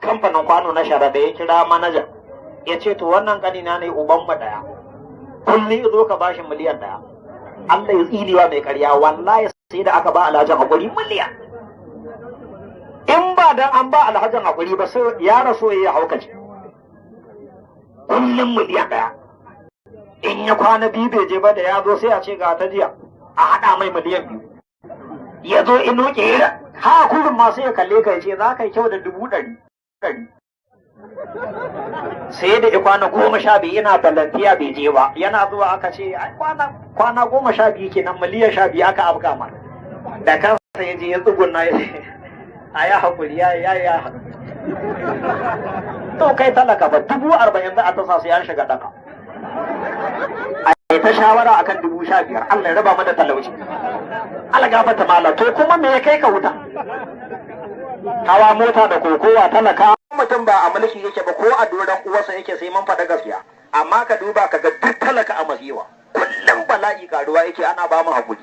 kamfanin kwano na sharaɗa ya kira manajan ya ce to wannan kanina ne uban mu ɗaya kullum ya zo ka bashi miliyan ɗaya. Allah ya tsinewa mai karya wallahi sai da aka ba alhajin hakuri miliyan. In ba dan an ba alhajin hakuri ba sai ya raso ya haukace. Kullum miliyan ɗaya. In ya kwana biyu bai je ba da ya zo sai a ce ga ta jiya a haɗa mai miliyan biyu. Ya zo ino ƙera ha kullum ma sai ya kalle ka ya ce za ka yi kyau da 100,000. Sai da ya kwana 12 yana balantiya bai je ba yana zuwa aka ce ai kwana 12 kenan miliyan 12 aka afka mar da kansa ya je ya tsuguna ya ce a ya haƙuri ya to kai talaka ba 40,000 za a tasa sai an shiga daka a yi ta shawara akan 15,000 Allah ya raba mu da talauci Allah gafarta mala to kuma me ya kai ka wuta hawa mota da kokowa talaka mutum ba a mulki yake ba ko a doron uwarsa yake sai mun faɗa gaskiya amma ka duba ka ga duk talaka a masiwa kullum bala'i karuwa yake ana ba mu hakuri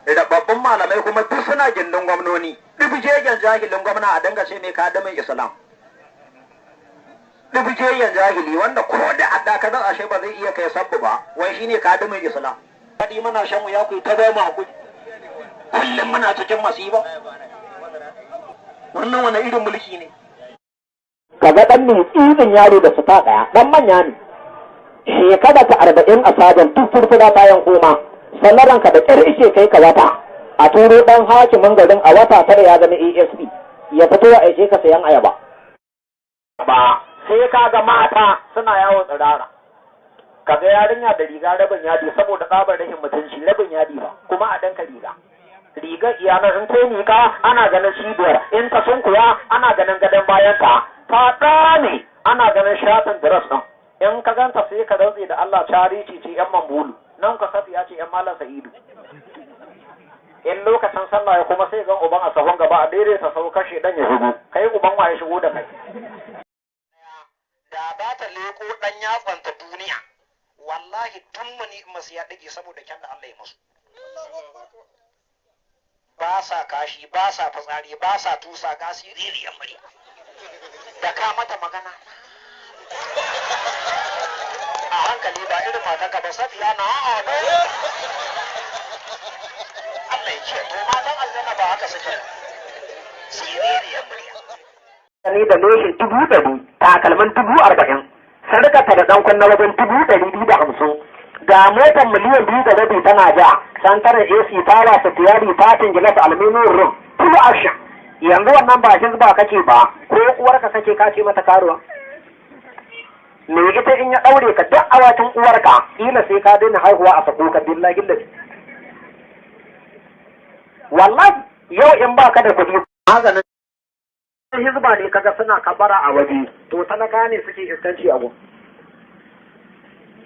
rababbun malamai kuma duk suna gindin gwamnoni dubjegen jahilin gwamna a danga ce mai kadamin islam dubjegen jahili wanda ko da adda ka dan ashe ba zai iya kai sabbu ba wai shine kadamin islam kadi muna shan wuya ku ta ba mu hakuri kullum muna cikin masiba wannan wani irin mulki ne kaga dan mai tsinin yaro da suka daya dan manya ne shekara ta 40 a sajan tun furfura bayan koma sannan ka da kyar ishe kai ka wata a turo dan hakimin garin a wata tare ya zama ASP ya fito ya aike ka sayan ayaba ba sai kaga mata suna yawo tsirara kaga yarinya da riga rabin yadi saboda tsabar rashin mutunci rabin yadi ba kuma a danka rigar iyanar in ta miƙa ana ganin cibiyar in ta sunkuya ana ganin gadon bayanta ta ɗane ana ganin shafin diras ɗin in ka ganta sai ka rantse da Allah tarihi ce yan mambulu nan ka safi ya ce yan malam sa'idu in lokacin sallah ya kuma sai gan uban a sahun gaba a daidai sa sau kashe dan ya shigo kai uban waye shigo da kai da ba ta leko dan yatsanta duniya wallahi tun muni masu ya dage saboda kyan da Allah ya musu ba sa kashi ba sa fitsari ba sa tusa gasi ririyan murya da ka mata magana a hankali ba irin matanka ba safiya na Allah ya ce to matan aljanna ba haka suke siririyan murya ne da leshin 100,000 takalmin 40,000 sadaka ta da dan kunna wajen 250 ga motar miliyan 2.5 tana ja santarar AC tawa safiyari fatin gilas aluminium room full action yanzu wannan ba hizba kake ba ko uwarka kake kace mata karuwa me ita in ya daure ka duk awatin uwarka kila sai ka daina haihuwa a sako ka billahi lillahi wallahi yau in baka da kuɗi maganin hizba ne kaga suna kabara a waje to talaka ne suke iskanci a gun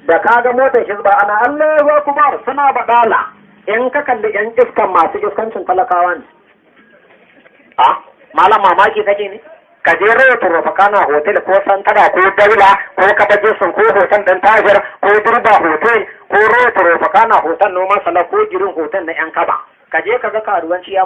da kaga motar hizba ana Allahu akbar suna badala in ka kalli yan iskan masu iskancin talakawa ne malam mamaki kake ne ka je raya turofakana hotel ko santara ko daula ko kabajisun ko hotel ɗin tajir ko durba hotel ko raya turofakana hotel noman sala ko girin hotel na yan kaba ka je ka ga karuwanci